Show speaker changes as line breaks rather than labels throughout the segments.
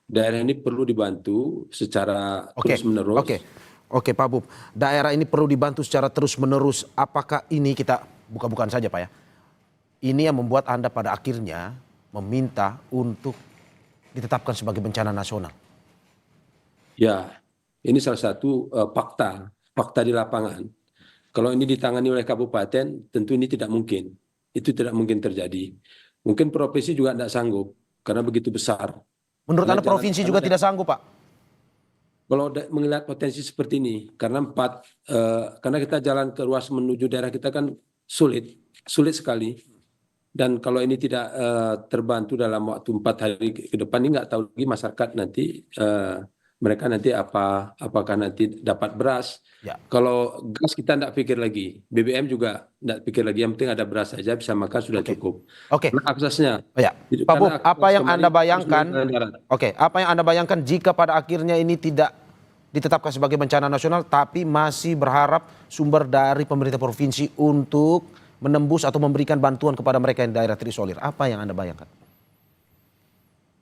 daerah ini perlu dibantu secara
Oke,
terus-menerus.
oke Pak Bub. Daerah ini perlu dibantu secara terus-menerus. Apakah ini kita buka-bukaan saja Pak ya? Ini yang membuat Anda pada akhirnya meminta untuk ditetapkan sebagai bencana nasional.
Ya, ini salah satu fakta di lapangan. Kalau ini ditangani oleh kabupaten, tentu ini tidak mungkin. Itu tidak mungkin terjadi. Mungkin provinsi juga tidak sanggup karena begitu besar.
Menurut
Karena
Anda provinsi juga tidak sanggup Pak?
Kalau melihat potensi seperti ini, karena karena kita jalan ke ruas menuju daerah kita kan sulit sekali. Dan kalau ini tidak terbantu dalam waktu 4 hari ke depan, ini nggak tahu lagi masyarakat nanti mereka nanti apakah nanti dapat beras.
Ya.
Kalau gas kita tidak pikir lagi, BBM juga tidak pikir lagi, yang penting ada beras saja bisa makan sudah cukup.
Oke.
Nah, aksesnya.
Ya. Pak Bub, apa yang Anda bayangkan? Oke, apa yang Anda bayangkan jika pada akhirnya ini tidak ditetapkan sebagai bencana nasional, tapi masih berharap sumber dari pemerintah provinsi untuk menembus atau memberikan bantuan kepada mereka yang daerah terisolir? Apa yang Anda bayangkan?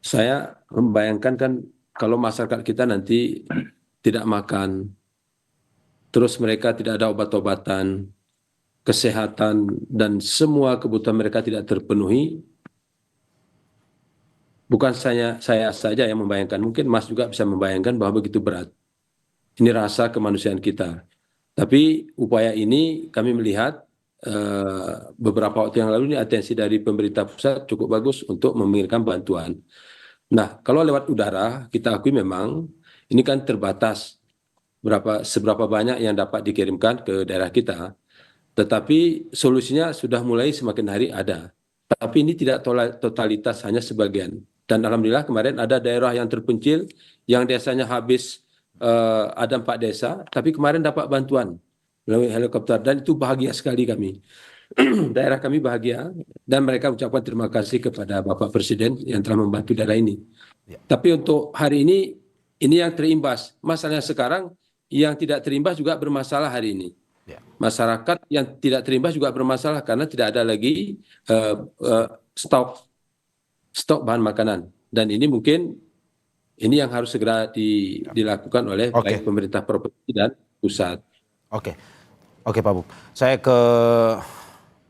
Saya membayangkan kan kalau masyarakat kita nanti tidak makan, terus mereka tidak ada obat-obatan, kesehatan, dan semua kebutuhan mereka tidak terpenuhi, bukan saya saja yang membayangkan, mungkin Mas juga bisa membayangkan bahwa begitu berat. Ini rasa kemanusiaan kita. Tapi upaya ini kami melihat beberapa waktu yang lalu ini atensi dari pemerintah pusat cukup bagus untuk mengirimkan bantuan. Nah, kalau lewat udara kita akui memang ini kan terbatas seberapa banyak yang dapat dikirimkan ke daerah kita. Tetapi solusinya sudah mulai semakin hari ada. Tapi ini tidak totalitas, hanya sebagian. Dan alhamdulillah kemarin ada daerah yang terpencil yang desanya habis ada 4 desa, tapi kemarin dapat bantuan melalui helikopter dan itu bahagia sekali kami. Daerah kami bahagia dan mereka ucapkan terima kasih kepada Bapak Presiden yang telah membantu daerah ini.
Ya.
Tapi untuk hari ini yang terimbas. Masalahnya sekarang yang tidak terimbas juga bermasalah hari ini.
Ya.
Masyarakat yang tidak terimbas juga bermasalah karena tidak ada lagi stok bahan makanan. Dan ini mungkin ini yang harus segera dilakukan oleh baik pemerintah provinsi dan pusat.
Oke Pak Bub. Saya ke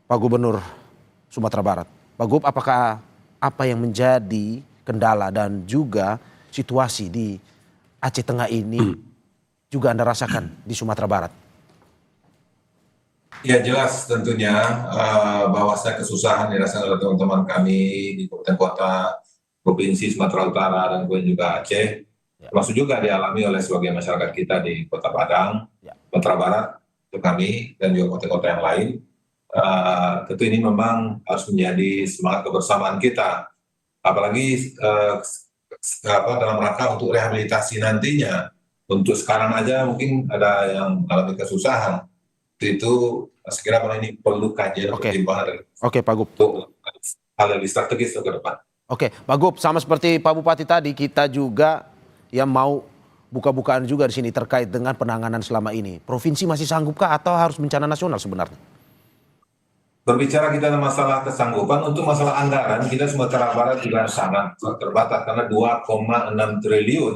Pak Gubernur Sumatera Barat. Pak Gub, apakah apa yang menjadi kendala dan juga situasi di Aceh Tengah ini juga Anda rasakan di Sumatera Barat?
Ya jelas tentunya bahwasanya kesusahan dirasakan oleh teman-teman kami di kabupaten kota, provinsi Sumatera Utara dan kemudian juga Aceh, termasuk juga dialami oleh sebagian masyarakat kita di Kota Padang, Sumatera Barat, untuk kami dan juga kota-kota yang lain. Tentu ini memang harus menjadi semangat kebersamaan kita, apalagi dalam rangka untuk rehabilitasi nantinya. Untuk sekarang aja mungkin ada yang mengalami kesusahan. Itu saya kira ini perlu kajian pertimbangan.
Oke Pak Gub.
Untuk hal yang strategis ke depan.
Oke Pak Gub, sama seperti Pak Bupati tadi, kita juga yang mau buka-bukaan juga di sini terkait dengan penanganan selama ini. Provinsi masih sanggupkah atau harus bencana nasional sebenarnya?
Berbicara kita masalah kesanggupan, untuk masalah anggaran, kita Sumatera Barat juga sangat terbatas karena 2,6 triliun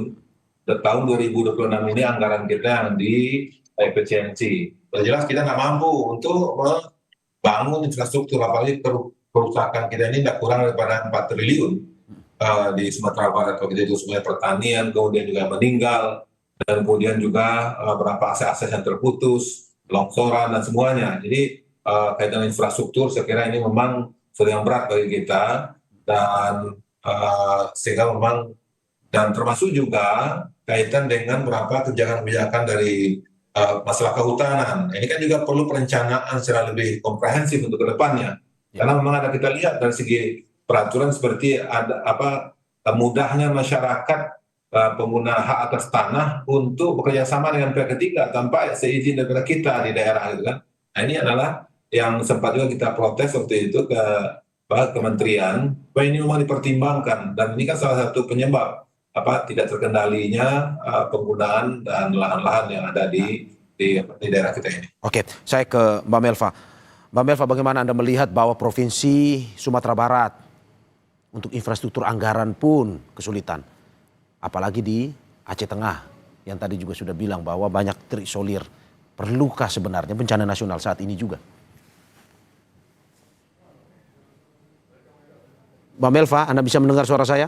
di tahun 2026 ini anggaran kita yang di efisiensi. Jelas kita nggak mampu untuk membangun infrastruktur, apalagi kerusakan kita ini tidak kurang daripada 4 triliun di Sumatera Barat. Kalau kita itu semuanya pertanian, kemudian juga meninggal, dan kemudian juga beberapa akses yang terputus, longsoran dan semuanya. Jadi kaitan infrastruktur saya kira ini memang sudah yang berat bagi kita, dan sehingga memang dan termasuk juga kaitan dengan beberapa kebijakan-kebijakan dari masalah kehutanan. Ini kan juga perlu perencanaan secara lebih komprehensif untuk kedepannya. Karena memang ada kita lihat dari segi peraturan seperti ada mudahnya masyarakat pengguna hak atas tanah untuk bekerja sama dengan pihak ketiga tanpa seizin daripada kita di daerah gitu kan. Nah, ini adalah yang sempat juga kita protes waktu itu ke kementerian, bahwa ini memang dipertimbangkan, dan ini kan salah satu penyebab tidak terkendalinya penggunaan dan lahan-lahan yang ada di daerah kita ini.
Oke, saya ke Mbak Melva. Mbak Melva, bagaimana Anda melihat bahwa Provinsi Sumatera Barat Untuk infrastruktur anggaran pun kesulitan. Apalagi di Aceh Tengah yang tadi juga sudah bilang bahwa banyak terisolir. Perlukah sebenarnya bencana nasional saat ini juga? Mbak Melva, Anda bisa mendengar suara saya?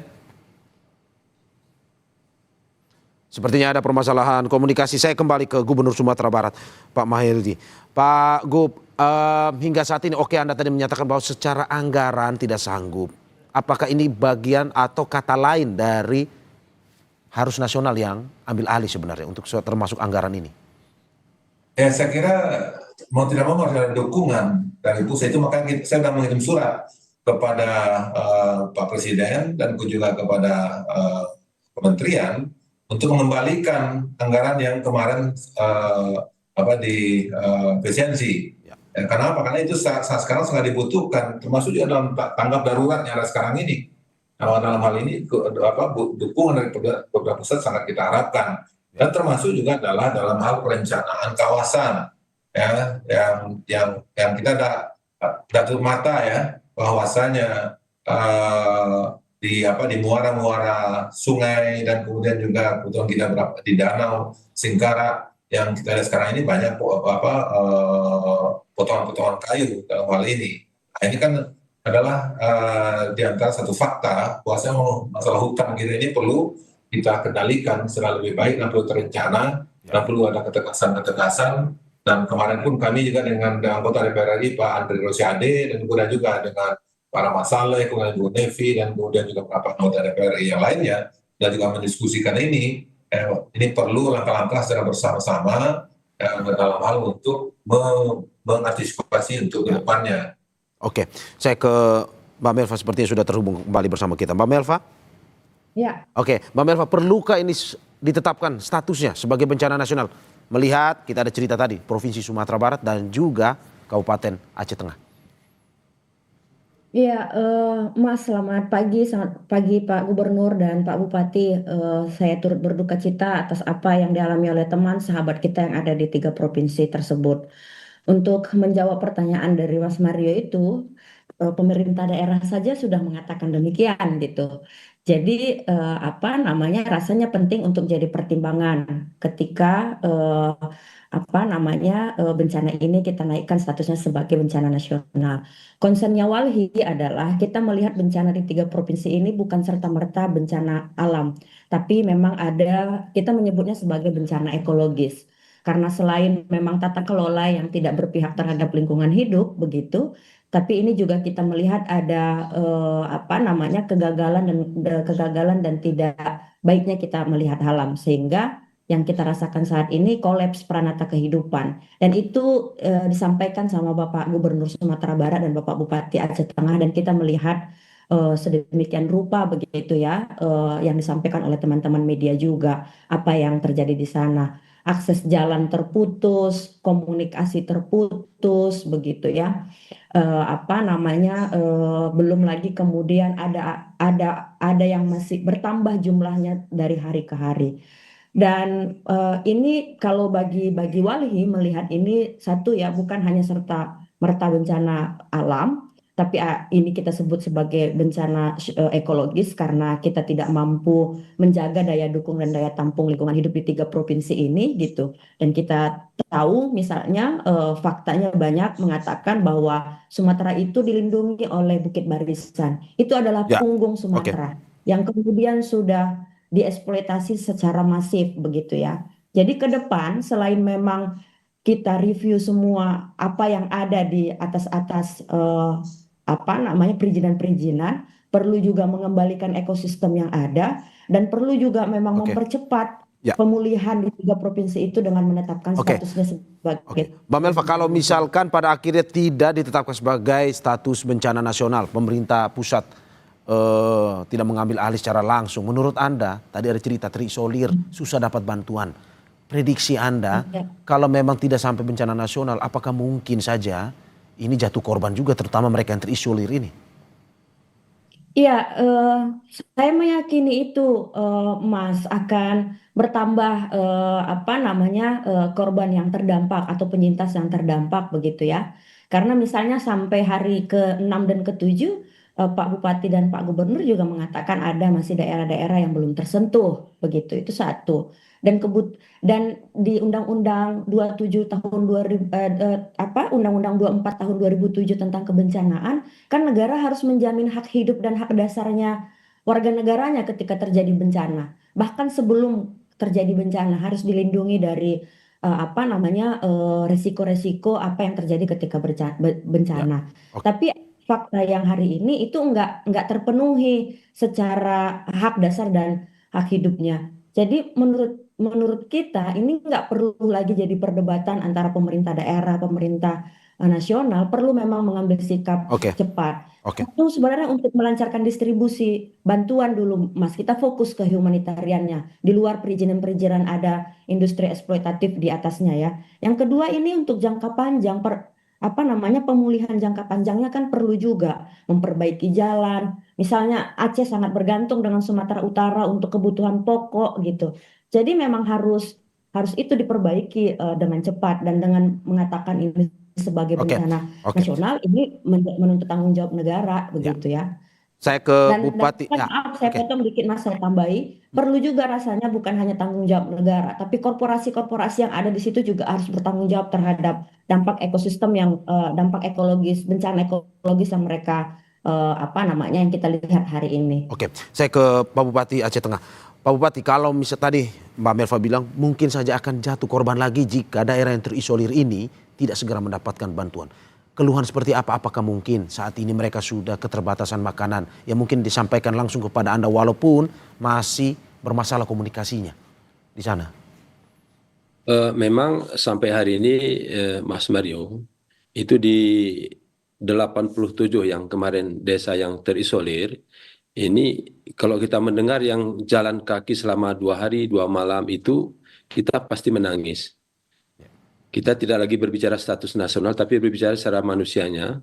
Sepertinya ada permasalahan komunikasi. Saya kembali ke Gubernur Sumatera Barat, Pak Mahyildi. Pak Gub, hingga saat ini oke Anda tadi menyatakan bahwa secara anggaran tidak sanggup. Apakah ini bagian atau kata lain dari harus nasional yang ambil alih sebenarnya untuk termasuk anggaran ini?
Ya, saya kira mau tidak mau harus ada dukungan dari pusat. Itu makanya saya sudah mengirim surat kepada Pak Presiden dan juga kepada kementerian untuk mengembalikan anggaran yang kemarin efisiensi. Ya, kenapa? Karena itu sekarang sangat dibutuhkan, termasuk juga dalam tanggap darurat yang ada sekarang ini. Nah, dalam hal ini dukungan dari beberapa pusat sangat kita harapkan, dan termasuk juga adalah dalam hal perencanaan kawasan, ya, yang kita ada mata ya, bahwasanya di muara-muara sungai dan kemudian juga kebetulan kita di danau Singkarak yang kita lihat sekarang ini banyak potongan-potongan kayu dalam hal ini. Nah, ini kan adalah di antara satu fakta bahwasanya masalah hutan kita ini perlu kita kendalikan secara lebih baik dan perlu terencana dan perlu ada ketegasan-ketegasan. Dan kemarin pun kami juga dengan anggota DPR RI Pak Andre Rosiade dan kemudian juga dengan para Mas Saleh, kemudian Bu Nevi dan kemudian juga beberapa anggota DPR RI yang lainnya dan juga mendiskusikan ini perlu langkah-langkah secara bersama-sama dalam hal untuk mengantisipasi untuk kedepannya.
Oke, saya ke Mbak Melva sepertinya sudah terhubung kembali bersama kita. Mbak Melva?
Ya.
Oke, Mbak Melva, perlukah ini ditetapkan statusnya sebagai bencana nasional? Melihat kita ada cerita tadi, Provinsi Sumatera Barat dan juga Kabupaten Aceh Tengah.
Iya, Mas, selamat pagi Pak Gubernur dan Pak Bupati. Saya turut berduka cita atas apa yang dialami oleh teman sahabat kita yang ada di 3 provinsi tersebut. Untuk menjawab pertanyaan dari Mas Mario itu, pemerintah daerah saja sudah mengatakan demikian gitu. Jadi rasanya penting untuk jadi pertimbangan ketika bencana ini kita naikkan statusnya sebagai bencana nasional. Concernnya Walhi adalah kita melihat bencana di 3 provinsi ini bukan serta-merta bencana alam, tapi memang kita menyebutnya sebagai bencana ekologis. Karena selain memang tata kelola yang tidak berpihak terhadap lingkungan hidup begitu, tapi ini juga kita melihat ada kegagalan dan tidak baiknya kita melihat alam, sehingga yang kita rasakan saat ini kolaps peranata kehidupan. Dan itu disampaikan sama Bapak Gubernur Sumatera Barat dan Bapak Bupati Aceh Tengah, dan kita melihat sedemikian rupa begitu ya, yang disampaikan oleh teman-teman media juga apa yang terjadi di sana. Akses jalan terputus, komunikasi terputus begitu ya. Belum lagi kemudian ada yang masih bertambah jumlahnya dari hari ke hari. Dan ini kalau bagi Walhi melihat ini satu ya, bukan hanya serta merta bencana alam, tapi ini kita sebut sebagai bencana ekologis karena kita tidak mampu menjaga daya dukung dan daya tampung lingkungan hidup di 3 provinsi ini gitu. Dan kita tahu misalnya faktanya banyak mengatakan bahwa Sumatera itu dilindungi oleh Bukit Barisan. Itu adalah
Ya,
punggung
oke.
Sumatera yang kemudian sudah dieksploitasi secara masif begitu ya. Jadi ke depan selain memang kita review semua apa yang ada di atas-atas perizinan-perizinan, perlu juga mengembalikan ekosistem yang ada dan perlu juga memang
Oke.
mempercepat
Ya.
pemulihan di 3 provinsi itu dengan menetapkan
Oke.
statusnya sebagai
Oke, Mbak Melva, kalau misalkan pada akhirnya tidak ditetapkan sebagai status bencana nasional, pemerintah pusat tidak mengambil alih secara langsung, menurut Anda, tadi ada cerita terisolir, susah dapat bantuan. Prediksi Anda, kalau memang tidak sampai bencana nasional, apakah mungkin saja ini jatuh korban juga, terutama mereka yang terisolir ini?
Iya, saya meyakini itu, Mas, akan bertambah korban yang terdampak atau penyintas yang terdampak begitu ya. Karena misalnya sampai hari ke-6 dan ke-7 Pak Bupati dan Pak Gubernur juga mengatakan ada masih daerah-daerah yang belum tersentuh, begitu. Itu satu. Dan di Undang-Undang 27 tahun 2000 Undang-Undang 24 tahun 2007 tentang kebencanaan, kan negara harus menjamin hak hidup dan hak dasarnya warga negaranya ketika terjadi bencana. Bahkan sebelum terjadi bencana harus dilindungi dari resiko-resiko apa yang terjadi ketika
Ya.
bencana.
Oke.
Tapi fakta yang hari ini itu nggak terpenuhi secara hak dasar dan hak hidupnya. Jadi menurut menurut kita ini nggak perlu lagi jadi perdebatan antara pemerintah daerah, pemerintah nasional, perlu memang mengambil sikap
Oke.
cepat.
Oke.
Itu sebenarnya untuk melancarkan distribusi bantuan dulu, Mas. Kita fokus ke humanitariannya. Di luar perizinan-perizinan ada industri eksploitatif di atasnya ya. Yang kedua ini untuk jangka panjang, pemulihan jangka panjangnya kan perlu juga memperbaiki jalan. Misalnya Aceh sangat bergantung dengan Sumatera Utara untuk kebutuhan pokok gitu. Jadi memang harus harus itu diperbaiki dengan cepat dan dengan mengatakan ini sebagai
Oke.
bencana
Oke.
nasional ini menuntut tanggung jawab negara
Ya.
begitu ya.
Saya ke
Dan
Bupati.
kan
Ya.
maaf saya
Oke.
potong dikit Mas, saya tambahi, perlu juga rasanya bukan hanya tanggung jawab negara, tapi korporasi-korporasi yang ada di situ juga harus bertanggung jawab terhadap dampak ekosistem dampak ekologis, bencana ekologis yang mereka yang kita lihat hari ini.
Oke, saya ke Pak Bupati Aceh Tengah. Pak Bupati, kalau misal tadi Mbak Melva bilang mungkin saja akan jatuh korban lagi jika daerah yang terisolir ini tidak segera mendapatkan bantuan. Keluhan seperti apa? Apakah mungkin saat ini mereka sudah keterbatasan makanan yang mungkin disampaikan langsung kepada Anda walaupun masih bermasalah komunikasinya di sana?
Memang sampai hari ini Mas Mario, itu di 87 yang kemarin desa yang terisolir, ini kalau kita mendengar yang jalan kaki selama 2 hari 2 malam itu, kita pasti menangis. Kita tidak lagi berbicara status nasional, tapi berbicara secara manusianya.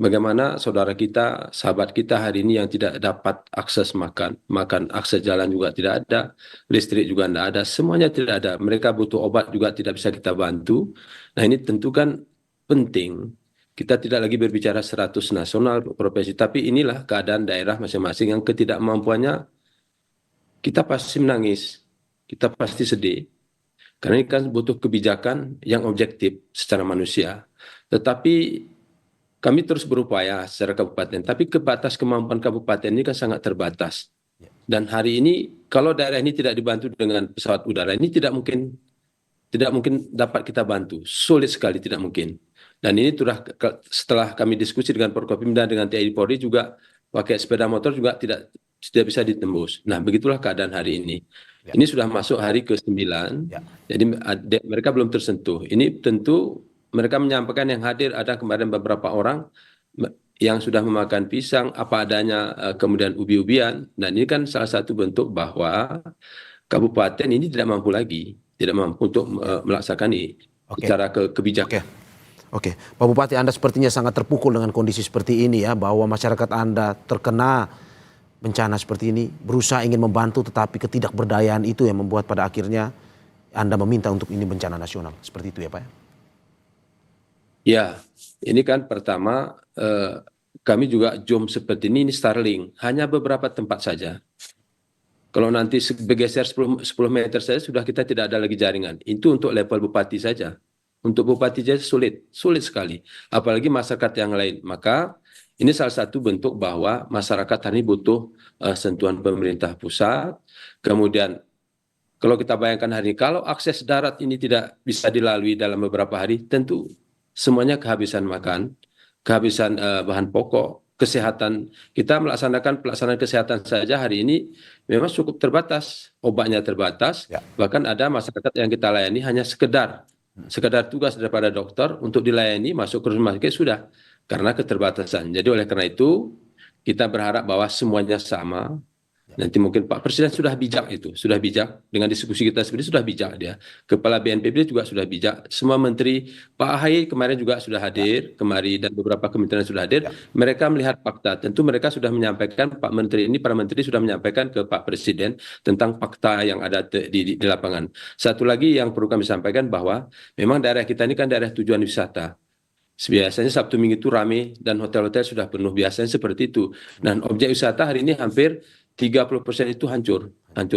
Bagaimana saudara kita, sahabat kita hari ini yang tidak dapat akses makan akses jalan juga tidak ada, listrik juga tidak ada, semuanya tidak ada. Mereka butuh obat juga tidak bisa kita bantu. Nah ini tentu kan penting. Kita tidak lagi berbicara 100 nasional, provinsi, tapi inilah keadaan daerah masing-masing yang ketidakmampuannya, kita pasti menangis, kita pasti sedih. Karena ini kan butuh kebijakan yang objektif secara manusia. Tetapi kami terus berupaya secara kabupaten, tapi kebatas kemampuan kabupaten ini kan sangat terbatas. Dan hari ini kalau daerah ini tidak dibantu dengan pesawat udara ini tidak mungkin dapat kita bantu, sulit sekali tidak mungkin. Dan ini setelah kami diskusi dengan Forkopimda dengan TNI Polri juga pakai sepeda motor juga tidak bisa ditembus. Nah begitulah keadaan hari ini.
Ya.
Ini sudah masuk hari ke-9,
Ya.
jadi mereka belum tersentuh. Ini tentu mereka menyampaikan yang hadir ada kemarin beberapa orang yang sudah memakan pisang apa adanya, kemudian ubi-ubian. Dan ini kan salah satu bentuk bahwa kabupaten ini tidak mampu lagi, tidak mampu untuk melaksanakan ini
Oke.
secara kebijakan.
Oke, Pak Bupati, Anda sepertinya sangat terpukul dengan kondisi seperti ini ya, bahwa masyarakat Anda terkena bencana seperti ini, berusaha ingin membantu tetapi ketidakberdayaan itu yang membuat pada akhirnya Anda meminta untuk ini bencana nasional. Seperti itu ya Pak ya?
Ya, ini kan pertama kami juga jom seperti ini Starlink, hanya beberapa tempat saja. Kalau nanti bergeser 10 meter saja sudah kita tidak ada lagi jaringan. Itu untuk level bupati saja. Untuk bupati saja sulit sekali. Apalagi masyarakat yang lain. Maka ini salah satu bentuk bahwa masyarakat hari ini butuh sentuhan pemerintah pusat. Kemudian kalau kita bayangkan hari ini, kalau akses darat ini tidak bisa dilalui dalam beberapa hari, tentu semuanya kehabisan makan, kehabisan bahan pokok, kesehatan. Kita melaksanakan pelaksanaan kesehatan saja hari ini memang cukup terbatas, obatnya terbatas,
Ya.
bahkan ada masyarakat yang kita layani hanya sekedar tugas daripada dokter untuk dilayani masuk ke rumah sakit sudah, karena keterbatasan. Jadi oleh karena itu kita berharap bahwa semuanya sama. Nanti mungkin Pak Presiden sudah bijak dengan diskusi kita seperti sudah bijak dia. Kepala BNPB juga sudah bijak. Semua menteri, Pak AHY kemarin juga sudah hadir kemari dan beberapa kementerian sudah hadir. Mereka melihat fakta. Tentu mereka sudah menyampaikan para menteri sudah menyampaikan ke Pak Presiden tentang fakta yang ada di lapangan. Satu lagi yang perlu kami sampaikan bahwa memang daerah kita ini kan daerah tujuan wisata. Biasanya Sabtu Minggu itu ramai dan hotel-hotel sudah penuh, biasanya seperti itu. Dan objek wisata hari ini hampir 30% itu hancur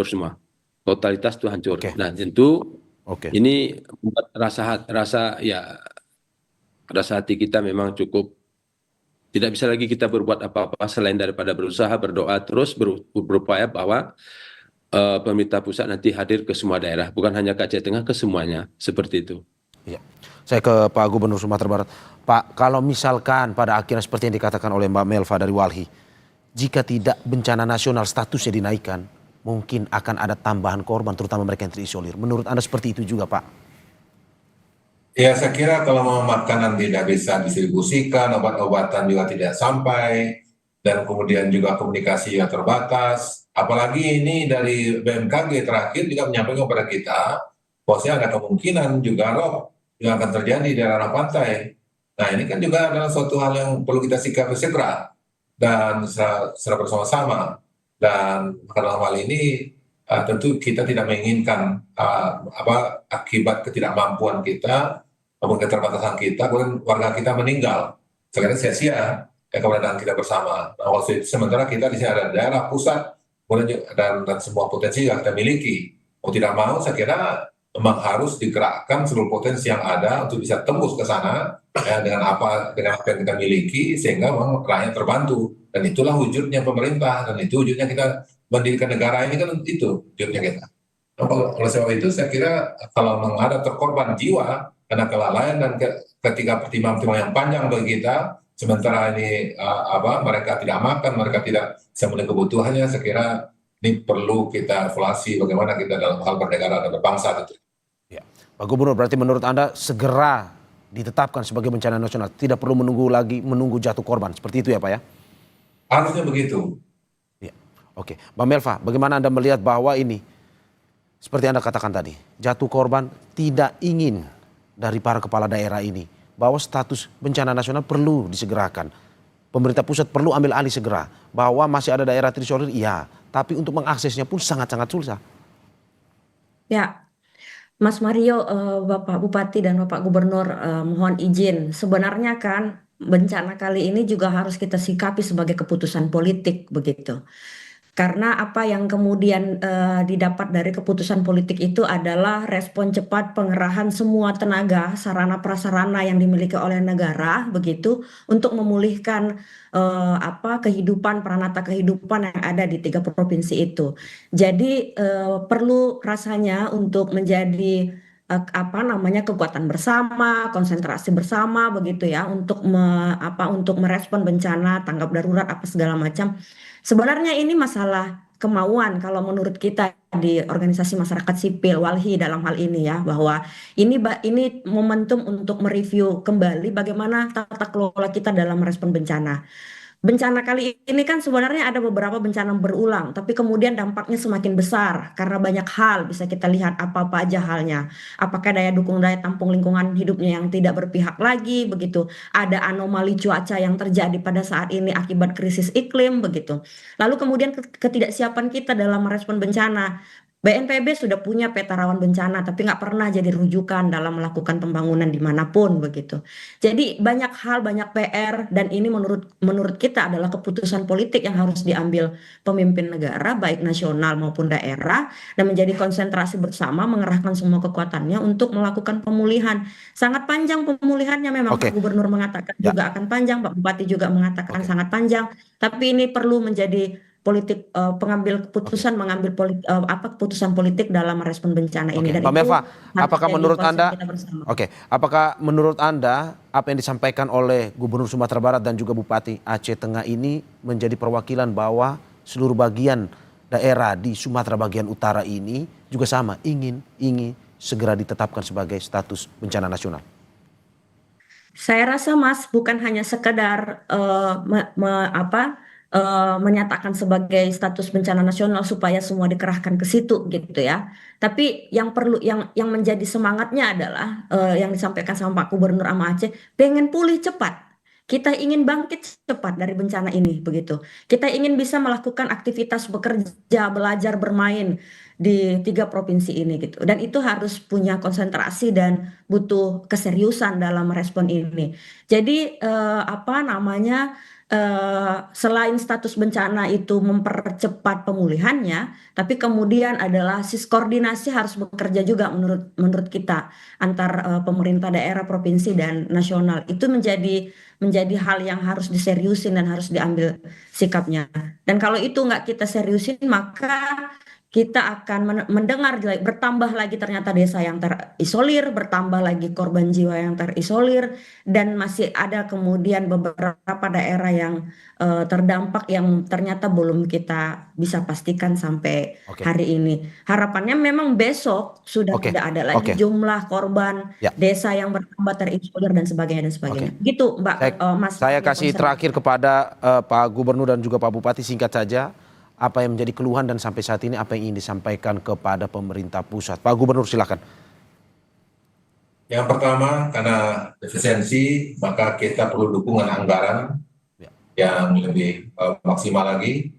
semua. Totalitas itu hancur.
Oke,
Nah, tentu
oke.
ini membuat rasa hati kita memang cukup tidak bisa lagi kita berbuat apa-apa selain daripada berusaha berdoa terus berupaya bahwa pemerintah pusat nanti hadir ke semua daerah, bukan hanya ke Aceh Tengah, ke semuanya seperti itu.
Iya. Saya ke Pak Gubernur Sumatera Barat. Pak, kalau misalkan pada akhirnya seperti yang dikatakan oleh Mbak Melva dari Walhi, jika tidak bencana nasional statusnya dinaikkan, mungkin akan ada tambahan korban terutama mereka yang terisolir. Menurut Anda seperti itu juga, Pak?
Ya, saya kira kalau makanan tidak bisa distribusikan, obat-obatan juga tidak sampai, dan kemudian juga komunikasi yang terbatas. Apalagi ini dari BMKG terakhir juga menyampaikan kepada kita, bahwasanya ada kemungkinan juga rob yang akan terjadi di daerah pantai. Nah, ini kan juga adalah suatu hal yang perlu kita sikapi segera dan secara bersama-sama. Dan dalam hal ini tentu kita tidak menginginkan akibat ketidakmampuan kita maupun keterbatasan kita, kemudian warga kita meninggal. Sekarang sia-sia keberadaan kita bersama. Nah, waktu itu sementara kita di sini ada daerah pusat, kemudian dan semua potensi yang kita miliki. Mau tidak mau, saya kira memang harus digerakkan seluruh potensi yang ada untuk bisa tembus ke sana dengan apa yang kita miliki, sehingga memang rakyat terbantu. Dan itulah wujudnya pemerintah, dan itu wujudnya kita mendirikan negara ini, kan itu wujudnya kita. Nah, oleh sebab itu saya kira kalau memang ada terkorban jiwa karena kelalaian dan ketika pertimbangan yang panjang bagi kita, sementara ini mereka tidak makan, mereka tidak bisa memenuhi kebutuhannya, saya kira ini perlu kita evaluasi bagaimana kita dalam hal bernegara dan berbangsa itu.
Ya. Pak Gubernur, berarti menurut Anda segera ditetapkan sebagai bencana nasional, tidak perlu menunggu jatuh korban, seperti itu ya Pak ya?
Harusnya begitu.
Ya. Oke, Mbak Melva, bagaimana Anda melihat bahwa ini seperti Anda katakan tadi, jatuh korban tidak ingin dari para kepala daerah ini, bahwa status bencana nasional perlu disegerakan. Pemerintah pusat perlu ambil alih segera, bahwa masih ada daerah terisolir, iya, tapi untuk mengaksesnya pun sangat-sangat susah.
Ya, Mas Mario, Bapak Bupati dan Bapak Gubernur, mohon izin. Sebenarnya kan bencana kali ini juga harus kita sikapi sebagai keputusan politik begitu. Karena apa yang kemudian didapat dari keputusan politik itu adalah respon cepat pengerahan semua tenaga, sarana prasarana yang dimiliki oleh negara begitu untuk memulihkan kehidupan, peranata kehidupan yang ada di 3 provinsi itu. Jadi perlu rasanya untuk menjadi kekuatan bersama, konsentrasi bersama begitu ya untuk merespon bencana, tanggap darurat apa segala macam. Sebenarnya ini masalah kemauan kalau menurut kita di organisasi masyarakat sipil Walhi dalam hal ini ya, bahwa ini momentum untuk mereview kembali bagaimana tata kelola kita dalam merespon bencana. Bencana kali ini kan sebenarnya ada beberapa bencana berulang, tapi kemudian dampaknya semakin besar karena banyak hal bisa kita lihat apa-apa aja halnya. Apakah daya dukung daya tampung lingkungan hidupnya yang tidak berpihak lagi begitu. Ada anomali cuaca yang terjadi pada saat ini akibat krisis iklim begitu. Lalu kemudian ketidaksiapan kita dalam merespon bencana. BNPB sudah punya peta rawan bencana, tapi nggak pernah jadi rujukan dalam melakukan pembangunan dimanapun begitu. Jadi banyak hal, banyak PR, dan ini menurut kita adalah keputusan politik yang harus diambil pemimpin negara, baik nasional maupun daerah, dan menjadi konsentrasi bersama, mengerahkan semua kekuatannya untuk melakukan pemulihan. Sangat panjang pemulihannya memang,
Oke,
Pak Gubernur mengatakan
ya,
juga akan panjang, Pak Bupati juga mengatakan
oke,
sangat panjang, tapi ini perlu menjadi politik pengambil
oke,
keputusan keputusan politik dalam merespon bencana ini,
oke.
dan
Mbak
itu
Melva,
harus
apakah
jadi
menurut
concern
Anda,
kita bersama.
oke, apakah menurut Anda apa yang disampaikan oleh Gubernur Sumatera Barat dan juga Bupati Aceh Tengah ini menjadi perwakilan bahwa seluruh bagian daerah di Sumatera bagian utara ini juga sama ingin segera ditetapkan sebagai status bencana nasional?
Saya rasa Mas bukan hanya sekedar menyatakan sebagai status bencana nasional supaya semua dikerahkan ke situ gitu ya. Tapi yang perlu yang menjadi semangatnya adalah yang disampaikan sama Pak Gubernur sama Aceh, pengen pulih cepat. Kita ingin bangkit cepat dari bencana ini, begitu. Kita ingin bisa melakukan aktivitas bekerja, belajar, bermain di 3 provinsi ini gitu. Dan itu harus punya konsentrasi dan butuh keseriusan dalam merespon ini. Jadi apa namanya? Selain status bencana itu mempercepat pemulihannya, tapi kemudian adalah koordinasi harus bekerja juga menurut kita antar pemerintah daerah, provinsi dan nasional. Itu menjadi hal yang harus diseriusin dan harus diambil sikapnya. Dan kalau itu nggak kita seriusin, maka kita akan mendengar bertambah lagi ternyata desa yang terisolir, bertambah lagi korban jiwa yang terisolir, dan masih ada kemudian beberapa daerah yang terdampak yang ternyata belum kita bisa pastikan sampai
Oke.
hari ini. Harapannya memang besok sudah
Oke.
tidak ada lagi
Oke.
jumlah korban
Ya.
desa yang bertambah terisolir dan sebagainya dan sebagainya. Gitu, Mbak. Mas.
Saya kasih terakhir kepada Pak Gubernur dan juga Pak Bupati, singkat saja apa yang menjadi keluhan dan sampai saat ini apa yang ingin disampaikan kepada pemerintah pusat. Pak Gubernur silakan.
Yang pertama, karena efisiensi, maka kita perlu dukungan anggaran yang lebih maksimal lagi.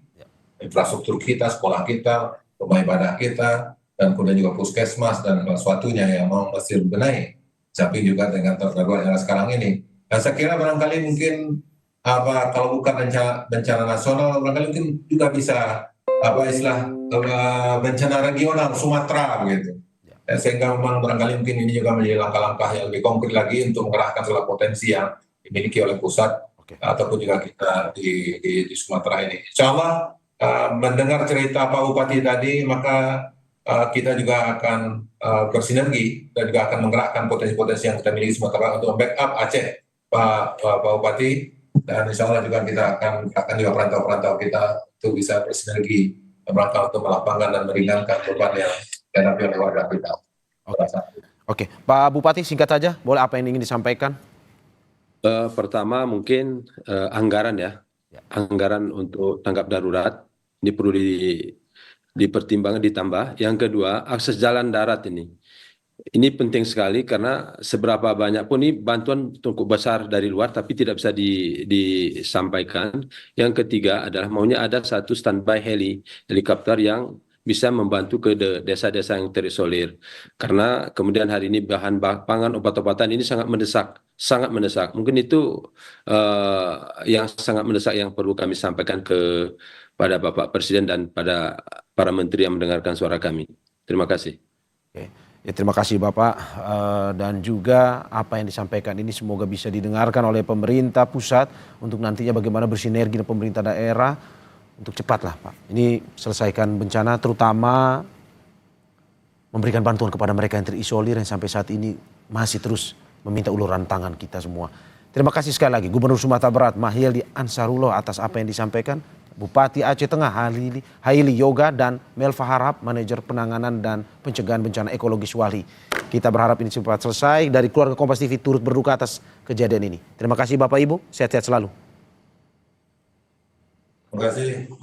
Infrastruktur kita, sekolah kita, rumah ibadah kita, dan kemudian juga puskesmas dan sesuatunya yang mau mesti dibenahi. Tapi juga dengan terdapat yang sekarang ini. Dan saya kira barangkali mungkin kalau bukan bencana nasional, barangkali mungkin juga bisa bencana regional Sumatera begitu. Sehingga memang barangkali mungkin ini juga menjadi langkah-langkah yang lebih konkret lagi untuk mengerahkan segala potensi yang dimiliki oleh pusat ataupun juga kita di Sumatera ini. Insya Allah mendengar cerita Pak Bupati tadi, maka kita juga akan bersinergi dan juga akan menggerakkan potensi-potensi yang kita miliki Sumatera untuk backup Aceh, Pak Bupati. Dan insya Allah juga kita akan juga perantau-perantau kita untuk bisa bersinergi merangka untuk melapangkan dan meringankan beban yang dihadapi oleh warga kita.
Oke, Pak Bupati singkat saja, boleh apa yang ingin disampaikan?
Pertama mungkin anggaran ya, anggaran untuk tanggap darurat ini perlu dipertimbangkan ditambah. Yang kedua, akses jalan darat ini penting sekali karena seberapa banyak pun ini bantuan cukup besar dari luar tapi tidak bisa disampaikan. Yang ketiga adalah maunya ada satu standby helikopter yang bisa membantu ke desa-desa yang terisolir. Karena kemudian hari ini bahan pangan, obat-obatan ini sangat mendesak. Mungkin itu yang sangat mendesak yang perlu kami sampaikan pada Bapak Presiden dan pada para menteri yang mendengarkan suara kami. Terima kasih.
Oke. Ya, terima kasih Bapak, dan juga apa yang disampaikan ini semoga bisa didengarkan oleh pemerintah pusat untuk nantinya bagaimana bersinergi dengan pemerintah daerah untuk cepatlah Pak. Ini selesaikan bencana, terutama memberikan bantuan kepada mereka yang terisolir yang sampai saat ini masih terus meminta uluran tangan kita semua. Terima kasih sekali lagi Gubernur Sumatera Barat Mahyildi Ansarullah atas apa yang disampaikan. Bupati Aceh Tengah Haili Yoga dan Melva Harap, manajer penanganan dan pencegahan bencana ekologis Walhi. Kita berharap ini cepat selesai. Dari keluarga Kompas TV turut berduka atas kejadian ini. Terima kasih Bapak Ibu, sehat-sehat selalu.
Terima kasih Pak.